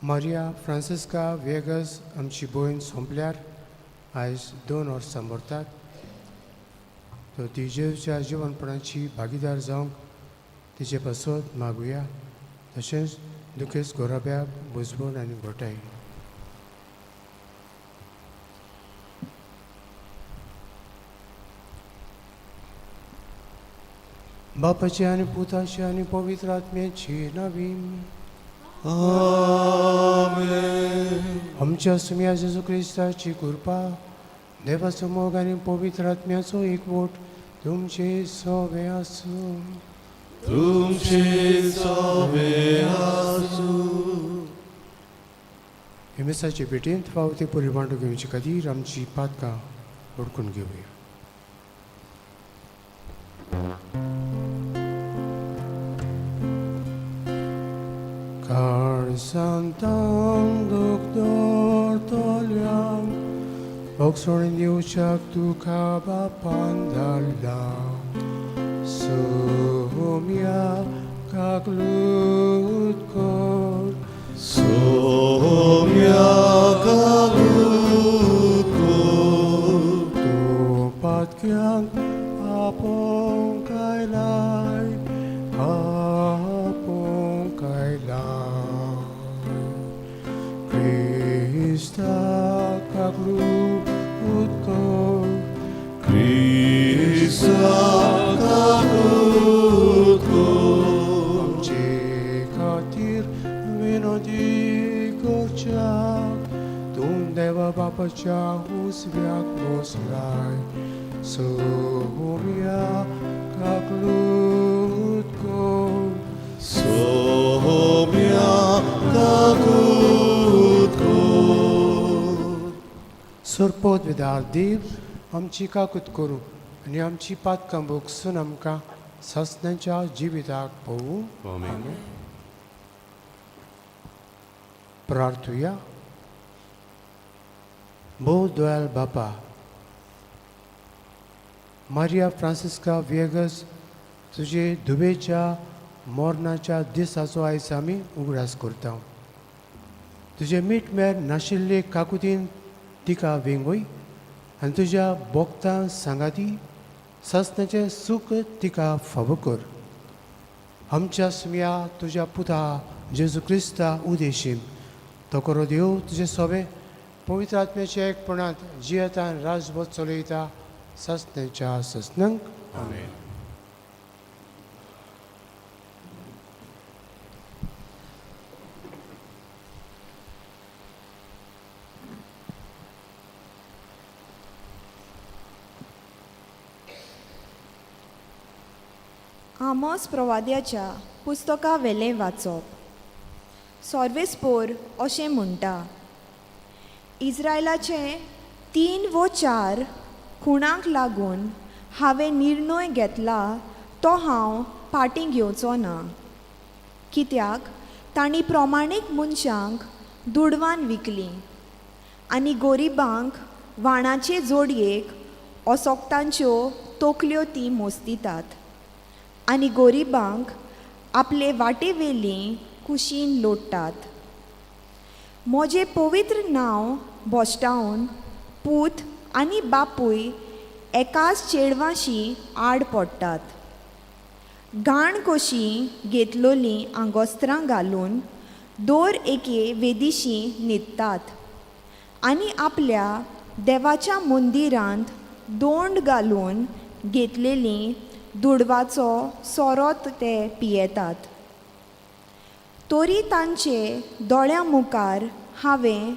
Maria Franziska Vegas आमची भयण सोंपल्यार आयज 2 वर्सां भरतात. तो तिजेच्या जिवनपणाची भागीदार जावंक तिचे पासत मागुया. तशेंच दुखेस्त गोराब्याक बुजबून आनी घोटाय. बापाची आनी पुताची आनी पवित्र आत्म्याची नवीन आमेन. आमच्या सुम्या जेजू क्रिस्ताची कृपा, देवाचो मोग आनी पवित्र आत्म्याचो एकवट तुमचे सवे आसूं. तुमचे सवे आसूं. हेमेसाचे भेटेंत फावते परिमांडो घेवचे खातीर आमची पातकां ओडकून घेवया. Karsantang doktor toliang Oksorin diucak tuka bapandalang Sumya kaklut kor Sumya kaklut kor Tupat kyang apong kailay apong kailay Krista kaklut kor Krista kaklut kor Amchi vinodi korchak Tum deva bapacha usvyak voslay Sumya kaklut kor Sumya kaklut kor. Sorpod vedar dev आमची काकूत करूं आनी आमची पातकां भोगसून आमकां ससनाच्या जिविताक पळोवूं. आमेन. प्रार्थुया. भोव दयाल बापा, Maria Franziska Vegas तुजे दुबेच्या मोरणाच्या दिसाचो आयज आमी उगडास करता. तुजे मीठ मेर नाशिल्ले काकुतीन तिका वेंगोय आनी तुज्या भोगतां सांगाती ससनाचें सूख तिका फावो कर. आमच्या सुम्या तुज्या पुता जेजू क्रिस्ता उदेशीन तो करो देव तुजे सोबे पवित्र आत्म्याच्या एकपणांत जियेतान राजभोग चलयता ससनाच्या ससनंक. आमेन. आमोस प्रवाद्याच्या पुस्तका वेलें वाचप. सोर्वेस्पोर अशें म्हणटा, इस्रायलाचे 3 वा 4 खुणांक लागून हांवें निर्णय घेतला तो हांव फाटीं घेवचो ना. कित्याक तांणी प्रमाणीक मनशांक दुडवान विकलीं आनी गोरिबांक वाणाचे जोडयेक अशोक्तांच्यो तोकल्यो तीं मोस्तितात आनी गोरिबांक आपले वाटेवेली कुशीन लोटतात. म्हजें पवित्र नांव बोश्टावन पूत आनी बापूय एकाच चेडवाशी आड पडटात. घाण कशी घेतलोली आंगोस्त्रां घालून दोर एके वेदिशी न्हिदतात आनी आपल्या देवाच्या मंदिरांत दोंड घालून घेतलेली दुडवाचो सोरो ते पियेतात. तोरी तांचे दोळ्यां मुखार हांवें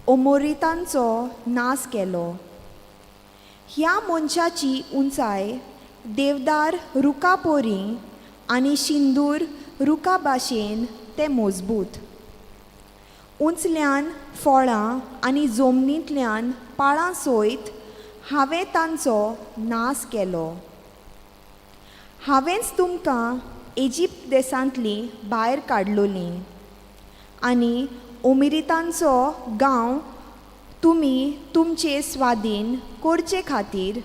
अमोरितांचो नास केलो. ह्या मनशाची उंचाय देवदार रुखा पोरी आनी सिंदूर रुखा भाशेन ते मजबूत. उंचल्यान फळां आनी जमनींतल्यान पाळां सयत हांवें तांचो नास केलो. हांवेंच तुमकां इजिप्त देशांतली भायर काडलोली आनी अमिरितांचो गांव तुमी तुमचे स्वाधीन करचे खातीर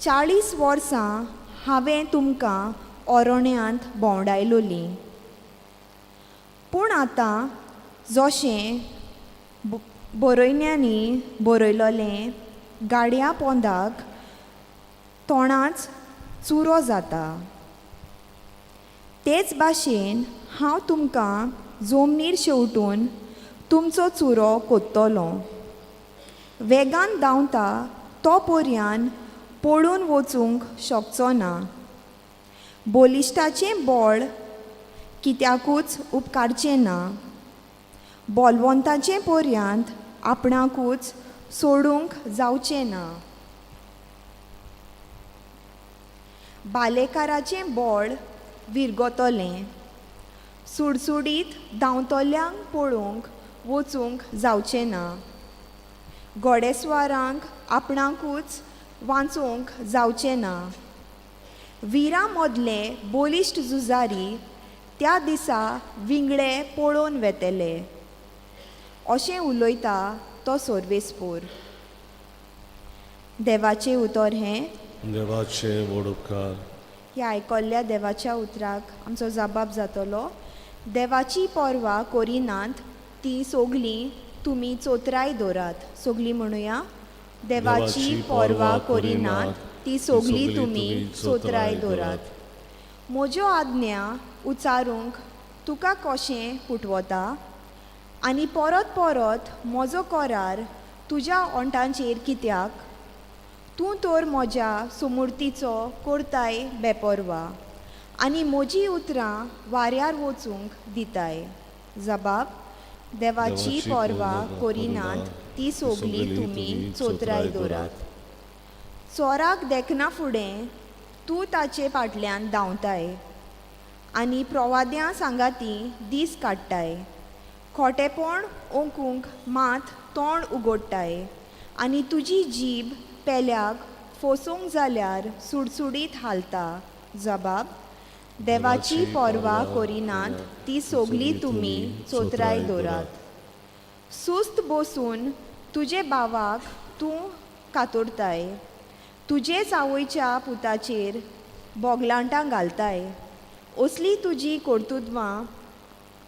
40 वर्सां हांवें तुमकां ओरोण्यांत भोंवडायलोली. पूण आतां जशें बरयण्यांनी बरयलोलें गाडया पोंदाक तोंडाच चुरो जाता, तेच भाशेन हांव तुमकां जमनीर शेवटून तुमचो चुरो कोत्तोलो. वेगान धांवता तो पर्यान पळून वचूंक शकचो ना. बोलिश्टाचें बळ कित्याकूच उपकारचें ना. बोलवंताचें पर्यांत आपणाकूच सोडूंक जावचें ना. बालेकाराचें बळ विरगोतलें. सुडसुडीत धांवतल्यांक पळोवंक वचूंक जावचें ना. घोडेस्वारांक आपणाकूच वाचूंक जावचें ना. विरा मदले बोलिश्ट झुजारी त्या दिसा विंगडे पळोवन वेतेले. अशें उलयता तो सर्वेस्पोर. देवाचें उतर हें. देवाचे व्हड उपकार. ह्या आयकल्ल्या देवाच्या उतराक आमचो जबाब जातलो. देवाची परवा करिनात ती सोगलीं तुमी चोत्राय दोरात. सोगलीं म्हणुया. देवाची परवा करिनात ती सोगलीं तुमी चोत्राय दोरात. म्हज्यो आज्ञा उचारूंक तुका कशें फुटवता आनी परत परत म्हजो करार तुज्या ओंठांचेर कित्याक? तूं तर म्हज्या सुमूर्तीचो करताय बेपरवा आनी म्हजीं उतरां वाऱ्यार वचूंक दिताय. जबाब. देवाची परवा करिनात ती सोगलीं तुमी चोत्राय दोरात. चोराक देखना फुडें तूं ताचे फाटल्यान धांवताय आनी प्रवाद्यां सांगाती दीस काडटाय. खोटेपण ओंकूंक मात तोंड उगडटाय आनी तुजी जीब पेल्याक फोसूंक जाल्यार सुडसुडीत हालता. जबाब. देवाची परवा करिनात ती सोगलीं तुमी चोत्राय दोरात. सुस्त बसून तुजे भावाक तूं कातोरताय. तुजेच आवयच्या पुताचेर बोगलांटां घालताय. असली तुजी कर्तुत्वां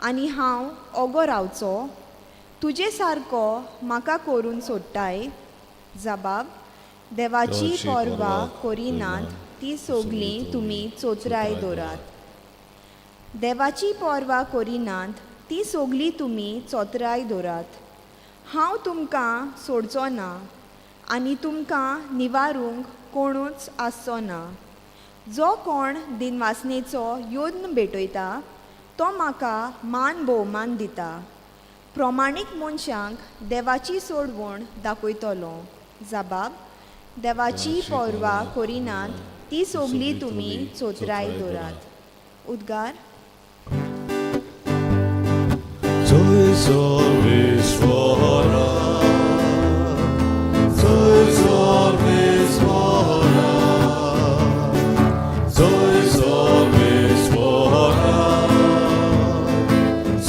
आनी हांव ओगो रावचो? तुजे सारको म्हाका करून सोडटाय. जबाब. देवाची परवा करिनात ती सोगलीं तुमी चोत्राय दोरात. देवाची परवा करिनात ती सोगलीं तुमी चोत्राय दोरात. हांव तुमकां सोडचो ना आनी तुमकां निवारूंक कोणूच आसचो ना. जो कोण दिनवासनेचो योद्न भेटयता तो म्हाका मान भोवमान दिता. प्रमाणीक मनशांक देवाची सोडवण दाखयतलो. जबाब. देवाची परवा करिनात ती सोगलीं तुमी चोत्राय दोरात. उद्गार. Soy sorvisvara, soy sorvisvara, soy sorvisvara,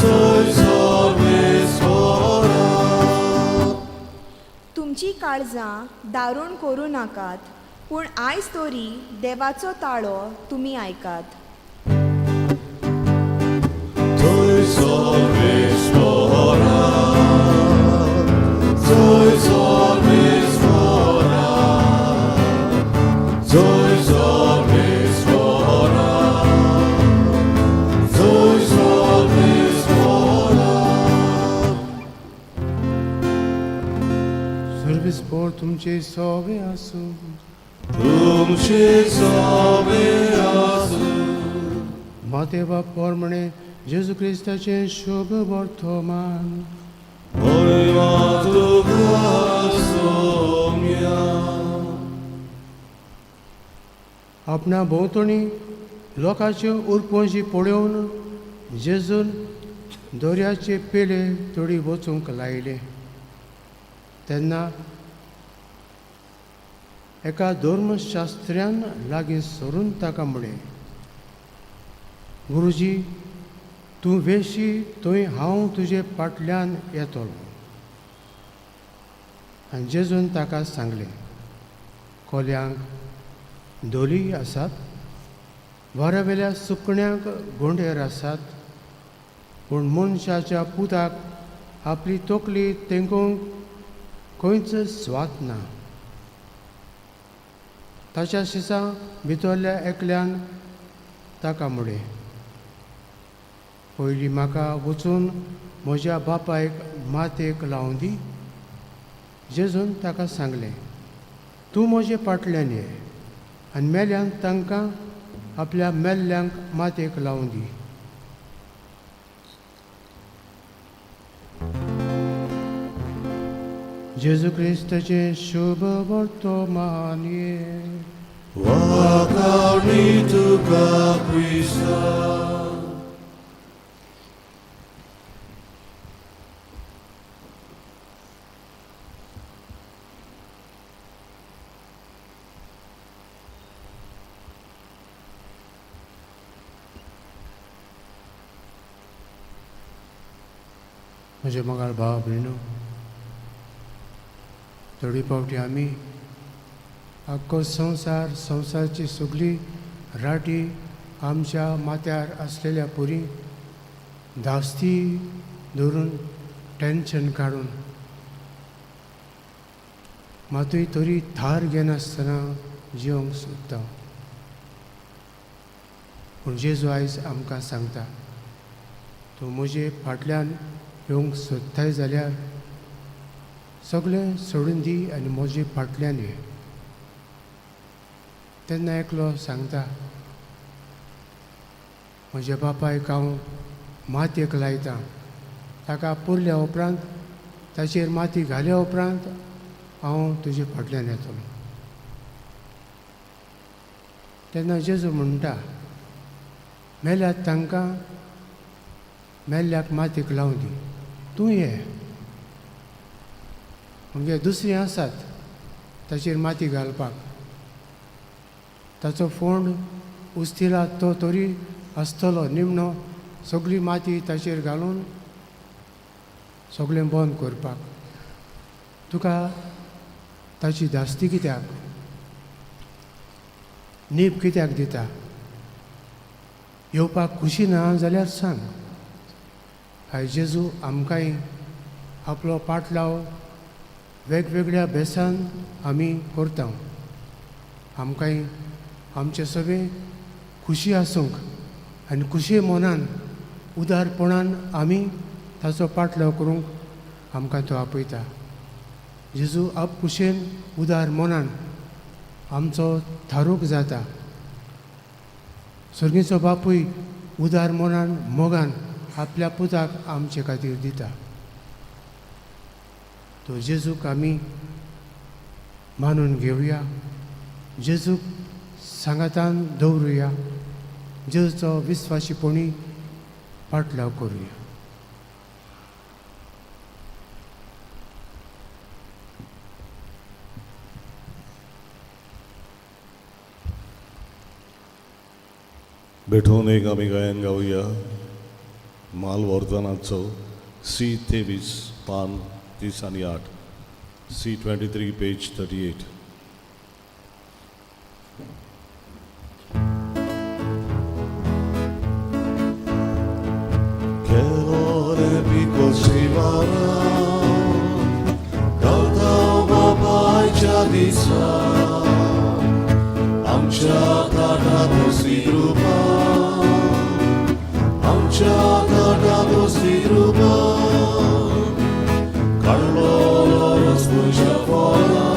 soy sorvisvara. तुमची काळजां दारूण करूं नाकात, पूण आयज तरी देवाचो ताळो तुमी आयकात. दिसभर तुमचे सवे आसूं तुमचे सवे आसूं माते बाप पोरमणे जेजू क्रिस्ताचे शुभ वर्तमान महिमा तुका सोम्या आपणा भोंवतणी लोकांच्यो उरपोंजी पळोवन जेजून दोर्याचे पेले थोडी वचूंक लायले तेन्ना एका धर्मशास्त्र्यान लागीं सरून ताका म्हळें गुरुजी तूं वेशी थंय हांव तुजे फाटल्यान येतलो आनी जेजून ताका सांगलें कोल्यांक दोली आसात वाऱ्यावेल्या सुकण्यांक गोंडेर आसात पूण मनशाच्या पुताक आपली तोकली तेंकूंक खंयच स्वात ना ताच्या शिसा भितरल्या एकल्यान ताका म्हळें पयलीं म्हाका वचून म्हज्या बापायक मातयेक लावूं दी जेजून ताका सांगलें तूं म्हजे फाटल्यान ये आनी मेल्यान तांकां आपल्या मेल्ल्यांक मातयेक लावूं दी जेजू क्रिस्ताचे शुभ वर्तमान वाकावणी तुका क्रिस्ता म्हजे मोगाळ भाव भयणो थोडी फावटी आमी आख्खो संवसारची सगळी राटी आमच्या माथ्यार आसलेल्या पुरी धास्ती धरून टेन्शन काडून मातूय तरी थार घेनासतना जिवंक सोदता पूण जेजू आयज आमकां सांगता तूं म्हजे फाटल्यान येवंक सोदताय जाल्यार सगळें सोडून दी आनी म्हजे फाटल्यान ये तेन्ना एकलो सांगता म्हज्या बापायक हांव मातयेक लायतां ताका पुरल्या उपरांत ताचेर माती घाल्या उपरांत हांव तुजे फाटल्यान येतलो तेन्ना जेजू म्हणटा मेल्यात तांकां मेल्ल्याक मातयेक लावूं दी तूं ये म्हणजे दुसरीं आसात ताचेर माती घालपाक ताचो फोंड उस्तिला तो तरी आसतलो निमणो सगळी माती ताचेर घालून सगळें बंद करपाक तुका ताची धास्ती कित्याक नीप कित्याक दिता येवपाक खुशी ना जाल्यार सांग आयज जेजू आमकांय आपलो पाटलाव वेगवेगळ्या बेसान आमी करता आमकांय आमचे सगळे खुशी आसूंक आनी खुशये मनान उदारपणान आमी ताचो पाटलाव करूंक आमकां तो आपयता जेजू आपकुशेन उदार मनान आमचो थारूक जाता सर्गीचो बापूय उदार मनान मोगान आपल्या पुताक आमचे खातीर दिता तो जेजूक आमी मानून घेवया जेजूक सांगातान दवरुया जेजूचो विस्वाशीपणी पाटलाव करुया भेटून एक आमी गायन गावया माल वर्तनाचो C23 पान 38 C23 page 38 Che l'ore pico si varrà Cauta babai chadisa Amcha tata dosi rupa Amcha tata dosi rupa Carlo lo spuja fora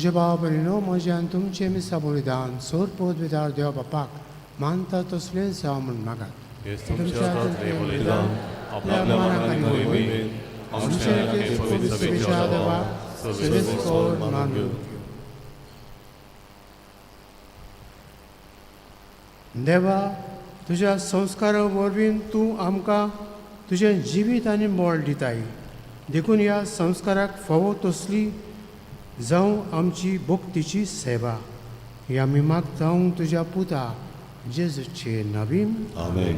म्हज्या भावाभयणीनो, म्हज्यान तुमचे मिसा बलिदान सोरपोत विदार देवा बापाक मानता तसलें जावं म्हूण मागात. Jest तुमच्या हातांतले बलिदान आपल्या मनाक आनी मोहिमेन आमच्या नखे पवित्र सभेच्या देवा सर्वेस्कोर मानून देवा, तुज्या संस्कारा वरवीं तूं आमकां तुजें जिवीत आनी मोल दिताय. देखून ह्या संस्काराक फावो तसली जावं आमची भक्तीची सेवा ही आमी मागतां तुज्या पुता जेजूचे नांवीन. Amen.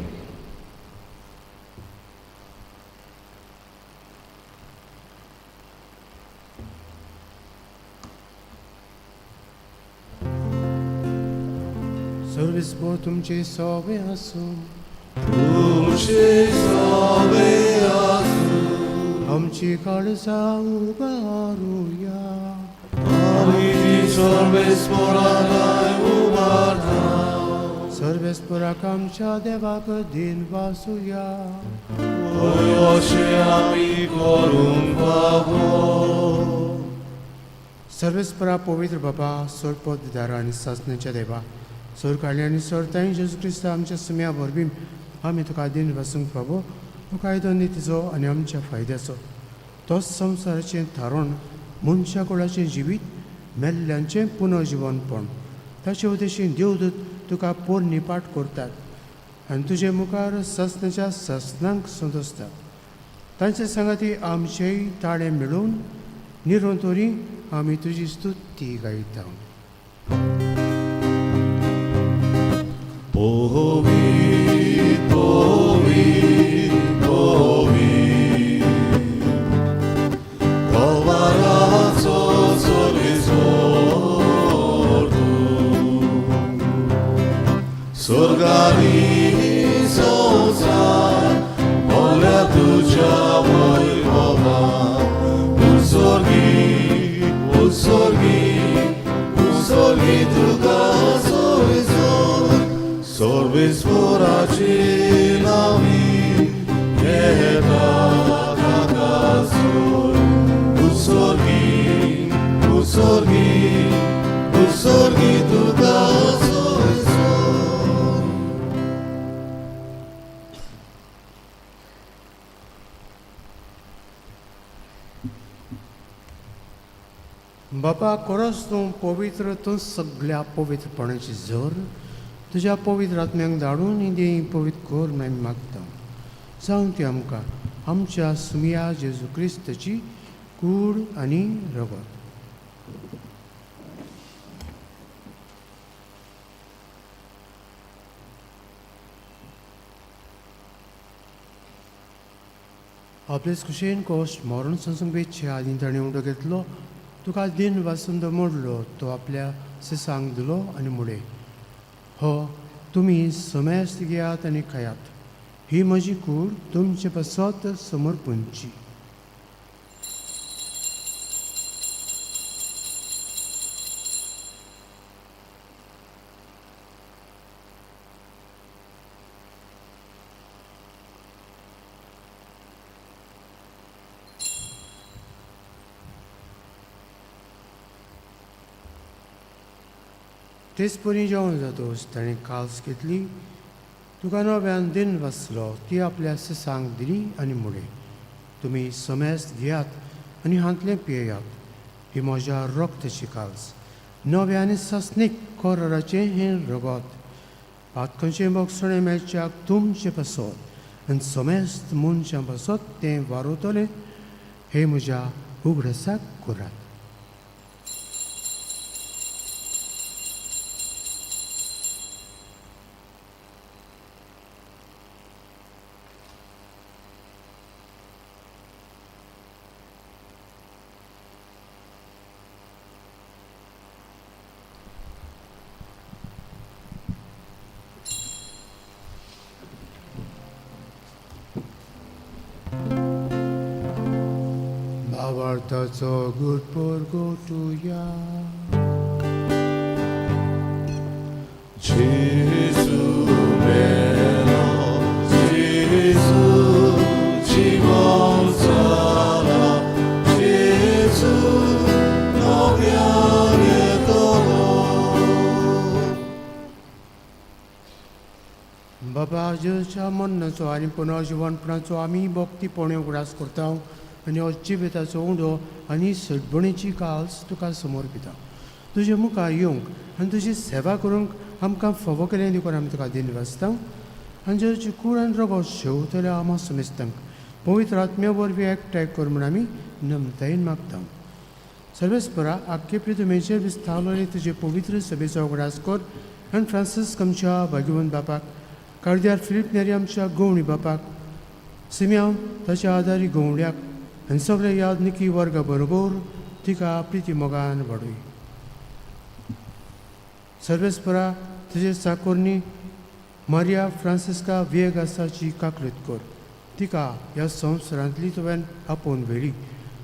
सर्वेस्पोर तुमचे सवे आसूं तुमचे सवे आसूं आमची काळजां उबारुया. आमी सर्वेस्पोरानाय उबारता सर्वेस्पोराक आमच्या देवाक दिन वासुया. होय अशें आमी करूंक पावो. सर्वेस्परा पवित्र बाबा, सोरपोत दिदारा आनी सासण्याच्या देवा, सोर काळी आनी सोरताय जेजू क्रिस्त आमच्या सुम्या वरवीं आमी तुका दिन वसूंक फावो. हो कायदो नितीचो आनी आमच्या फायद्याचो. तोच संवसाराचें थारोन मनशा कुळाचें जिवीत मेल्ल्यांचें पुनर्जिवनपण ताचे उद्देशीं देवदूत तुका पोरनिपाट करतात आनी तुजे मुखार ससनाच्या ससनांक संतोसतात. तांचे सांगाती आमचेय ताळे मेळून निरंतरी आमी तुजी स्तुती गायता. Povit, povit, povit, Tovaraco soli sordu, Sorgani sonzar, Volia tuja voi baba, Usorgi tuga soizor, Sorbis foraci nami, Eta kakasur, Usorgi tuga soizor. बाबा, खरोच तूं पवित्र, तूं सगळ्या पवित्रपणाची झर तुज्या पवित्र आत्म्यांक धाडून ही देही पवित्र कोर आमी मागता. जावं ती आमकां आमच्या सुमिया जेजू क्रिस्ताची कूड आनी रगत. आपलेच कुशेन कोश्ट मरण संसंगेचे आदी ताणें उडो घेतलो. तुका दिन वासून मोडलो, तो आपल्या सिसांक दिलो आनी मुडे, हो तुमी समेस्त घेयात आनी खायात. ही म्हजी कूड तुमचे पासत समर्पणची. तेच परी जेवण जातोच ताणें काल्स घेतली. तुका नव्यान दिन वाचलो, ती आपल्या सिसांक दिली आनी मुडे, तुमी समेस्त घेयात आनी हातलें पियेयात. ही म्हज्या रक्ताची काल्स, नव्या आनी सस्नीक कोराचें हें रगत. पातकांचें बोगसणें मेळच्याक तुमचें पासत आनी समेस्त मनशां पासत तें वारोतलें. हे म्हज्या उगडसाक करात. भावार्थाचो गुरपोर गोटुया. Gesù bello, Gesù ci consola, Gesù non viene बाबा जेच्या मरणाचो आनी पुनर्जीवनपणाचो आमी भक्तीपणे उगडास करता आनी जिविताचो उंडो आनी सडबणीची काल्स तुका समर्पिता. तुजे मुखार येवंक आनी तुजी सेवा करूंक आमकां फावो केलें देखून आमी तुका दिन वाचता. आनी जेची कूड आनी रगत शेवतले आमा समेस्तांक पवित्र आत्म्या वरवीं एकठांय कर म्हूण आमी नमतायेन मागता. सर्वेस्परा आख्खे पृथ्वीचेर विस्तारलेले तुजे पवित्र सभेचो उगडास कर आनी फ्रांसीस आमच्या भाग्यवंत बापाक, कार्दियाल फिलीप नेरी आमच्या गवणी बापाक, सिम्याव ताच्या आदारी गवंड्याक आनी सगळ्या यादनिकी वर्गा बरोबर तिका प्रिती मोगान वाडय. सर्वेस्परा तुजे चाकोरणी मारिया फ्रांसिस्का विएगासाची काकलत कर. तिका ह्या संवसारांतली तुवें आपोवन वेली.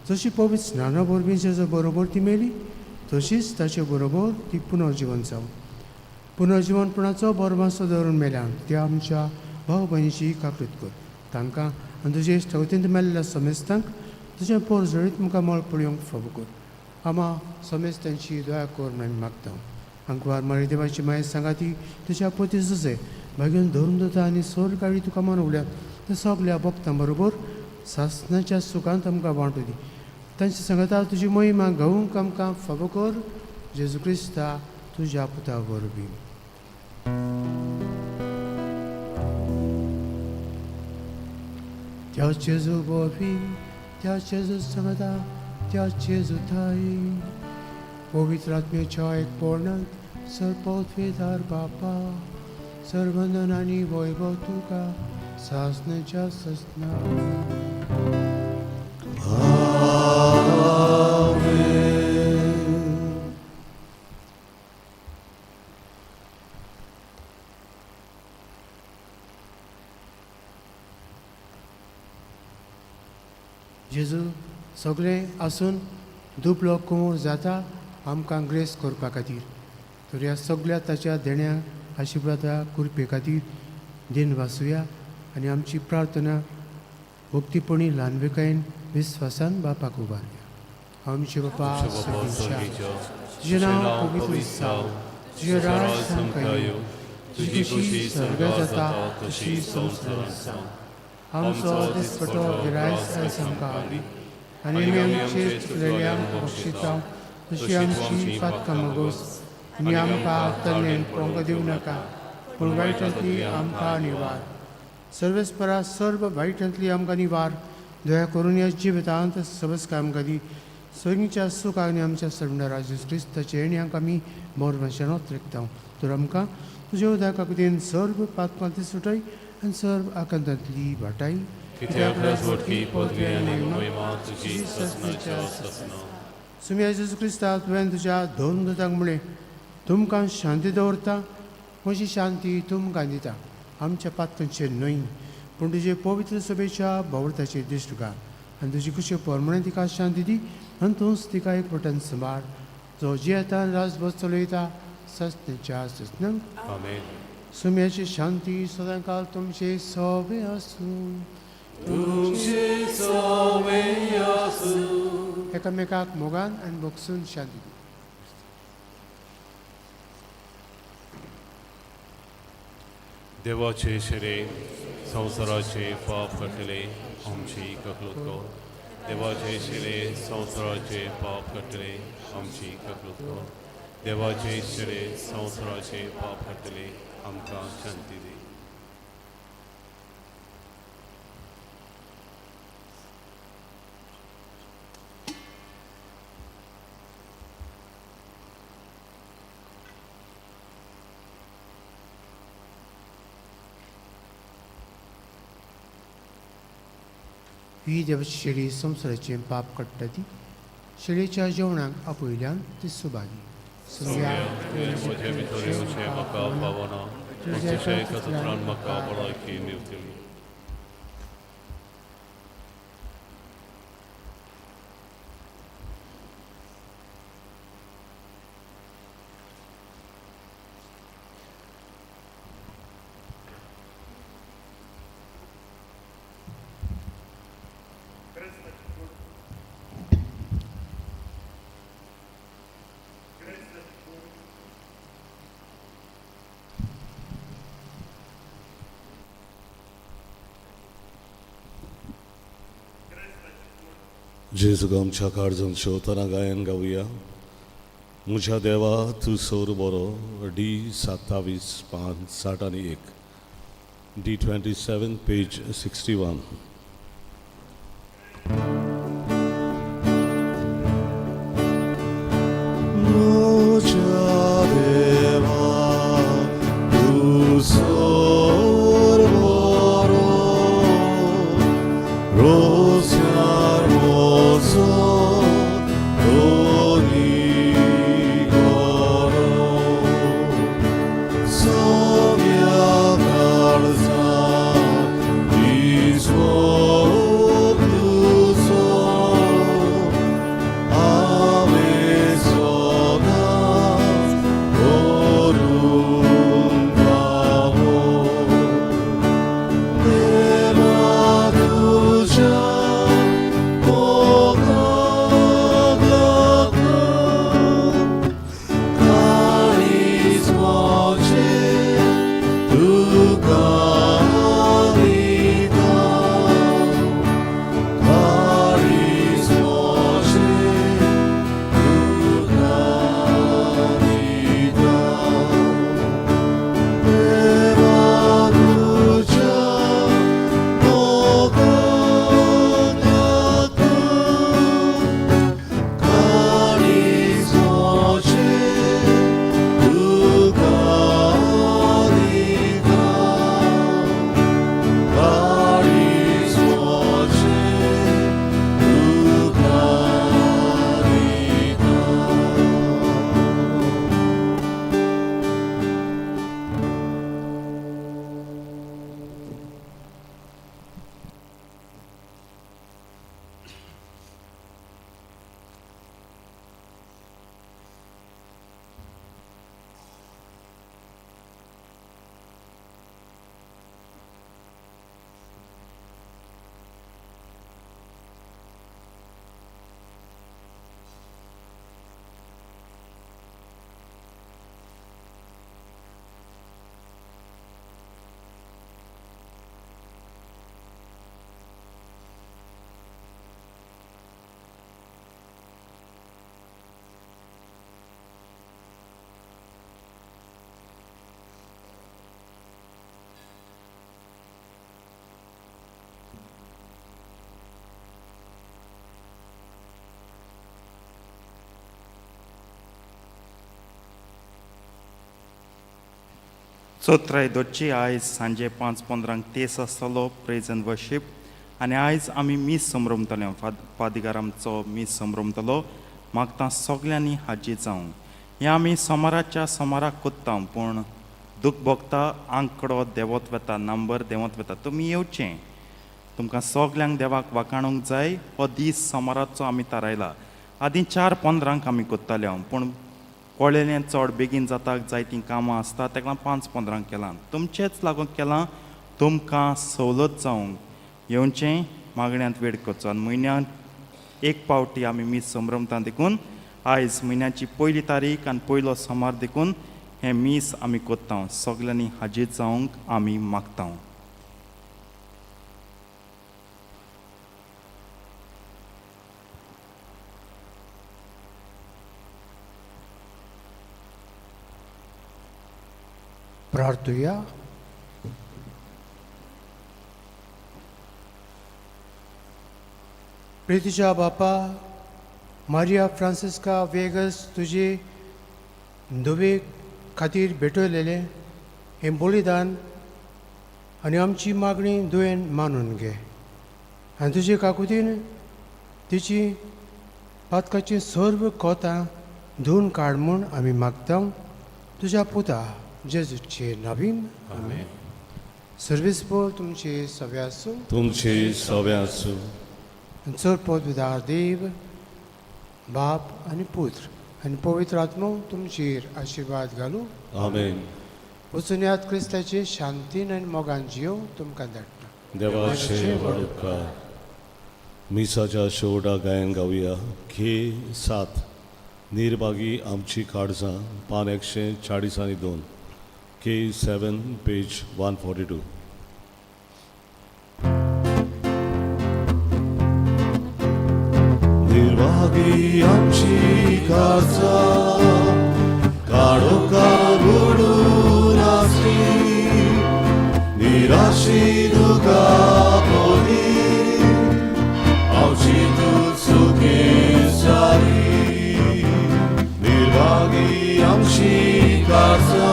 जशी पवित्र स्नाना वरवीं जेजो बरोबर ती मेली तशीच ताचे बरोबर ती पुनर्जीवन जावं. पुनर्जीवनपणाचो बरमासो धरून मेल्यान त्या आमच्या भाव भयणीची काकलत कर. तांकां आनी तुजे इश्टावतींत मेल्ल्या समेस्तांक तुजें पोरजळीत मुखार मळ पळोवंक फावो कर. आमा समेस्तांची दया कर म्हणून मागता. अंकवार मारी देवाची माय सांगा ती तुज्या पती जुजे भाग्यून धरून दोता आनी सोल काळी तुका मनवल्या त्या सगल्या भक्तां बरोबर सासणाच्या सुखांत आमकां वांटू दी. तांची सांगता तुजी महिमा गावूंक आमकां फावो कर. जेजू क्रिस्ता तुज्या पुता वरवीं. त्या जेजू वरवीं, त्या जेजू सांगता, त्या जेजू थाई पवित्र आत्म्याच्या एक पोरणांत सरपौतवेदार बापा सर्वंदन आनी वैभव तुका सासणेच्या ससना. जेजू सगळें आसून दुबलो कुंवर जाता आमकां ग्रेस करपा खातीर. तर ह्या सगळ्या ताच्या देण्या आशिर्वादा कुरपे खातीर दिन वाचुया आनी आमची प्रार्थना भक्तीपणी ल्हानवेकायेन विस्वासान बापाक उबारया. आमचे बापा तुजें नांव पवित्र जावं, तुजें राज आमकां येवं, तुजी खुशी स्वर्गांत जाता तशी संवसारांत जावं. आमचो दिसपटो गिरायस आयज आमकां दी आनी आमी आमचे चुकलेल्यांक बक्षिता तशी आमची पातकां मागोस आनी आमकां तल्लेन पोंग दिवं नाका पूण वायटांतली आमकां निवार. सर्वेस्परा सर्व वायटांतली आमकां निवार. दया करून ह्या जिवितांत सबस्का आमकां दी. सगळींच्या सुखाक आनी आमच्या सरणार राजू क्रिस्ताचे येण्याक आमी मोरमाशेनोत रेखता. तर आमकां तुज्या उदका खातीर सर्व पातकांतली सुटय आनी सर्व आकांतांतली वाटाय. सुम्या जेजू क्रिस्ता तुवें तुज्या दोन दुतांक म्हणलें तुमकां शांती दवरता, म्हजी शांती तुमकां दिता. आमच्या पातकांचेर न्हय पूण तुजे पवित्र सभेच्या भोवताचेर दिश्ट घाल आनी तुजी कुशी परमणे तिका शांती दी आनी तूंच तिका एक वटान सांबाळ जो जियेता राजभर चलयता सस्तेच्या सस्नांक. सुम्याची शांती सदांकाल तुमचे सोबे आसूं. एकामेकाक मोगान आनी बोगसून शांती दी. देवाचे शिरे संवसाराचे पाप कटले आमची ककलूत कर. देवाचे शिरे संवसाराचे पाप कटले आमची ककलूत कर. देवाचे शिरे संवसाराचे पाप कटले आमकां शांती दी. ही देवाची शेळी संवसाराचें पाप काडटा ती. शेळयेच्या जेवणाक आपयल्यान ती सुबागी. म्हजे भितर येवचें म्हाका पावना, तुज्या एकत्रान म्हाका भलायकी मेवतली. जेजु가 आमच्या काळजान शेवताना गायन गावया. म्हज्या देवा तूं सोर बरो. D27 5 61. D27 page 61. म्हज्या देवा तूं सोर बरो. Rosjar mozo donigoro. Sovia kalza izvogluzo. Ave sonas orum pavo. चौथरायदोची आयज सांजे 5:15 तेस आसतलो प्रेज एंड वर्शीप आनी आयज आमी मीस संभ्रमतले फादिगार आमचो मीस संभ्रमतलो मागता सगल्यांनी हाजी जावं हें आमी सोमाराच्या सोमाराक कोत्ता पूण दूख भोगता आंकडो देंवत वता नंबर देंवत वता तुमी येवचें तुमकां सगल्यांक देवाक वाखाणूंक जाय हो दीस सोमाराचो आमी थारायला आदीं 4:15 आमी कोत्ताले पूण कोळेलें चड बेगीन जाता जायतीं कामां आसता ताका 5:15 केलां तुमचेच लागून केलां तुमकां सवलत जावंक येवचें मागण्यांत वेळ करचो आनी म्हयन्यांत एक पावटी आमी मीस संभ्रमता देखून आयज म्हयन्याची 1 तारीख आनी पयलो सोमार देखून हें मीस आमी कोत्ता सगल्यांनी हाजीर जावंक आमी मागता प्रार्थुया. प्रितीच्या बापा मारिया फ्रांसिस्का वेगस तुजे दुवे खातीर भेटयलेलें हें बलिदान आनी आमची मागणी दुयेन मानून घे आनी तुजे काकुतीन तिची पातकाची सर्व कोतां धुवन काड म्हूण आमी मागता तुज्या पुता जेजूचे नवीन आमेन. सर्विसपोल तुमचे सवे आसूं. तुमचे सवे आसूं. चड पदवीदार देव बाप आनी पुत्र आनी पवित्र आत्मो तुमचेर आशिर्वाद घालूं. आमेन. वचून याद क्रिस्ताचे शांतीन आनी मोगान जियो तुमकां धाडटा. देवाचे वडुपकार. मिसाच्या शेवटा गायन गावया. K7 निर्भागी आमची काळजां पान 142. K7 page 142. निर्भागी आमची काळजा काळोखा बुडून आसली निराशी दुगा पोली आमची तू चुकी सारी निर्भागी आमची काळजा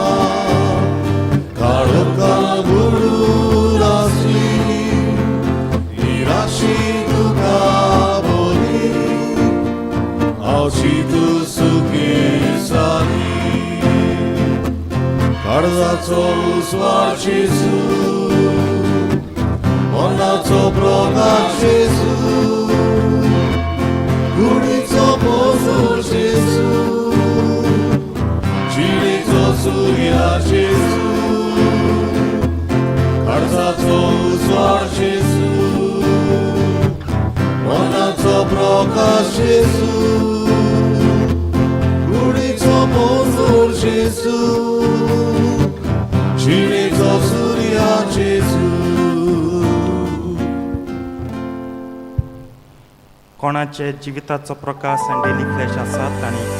काळोखा बुडून आसली निराशी दुगा पोली आमची तू चुकी सारी काळजाचो उजवाड जेजू मनाचो प्रकाश जेजू कुडीचो पोजोर जेजू जिणेचो सूर्या जेजू काळजाचो उजवाड जेजू मनाचो प्रकाश जेजू कुडीचो पोजोर जेजू जिणेचो सूर्या जेजू कोणाचे जिविताचो प्रकाश आनी डेली फ्लॅश आसात आनी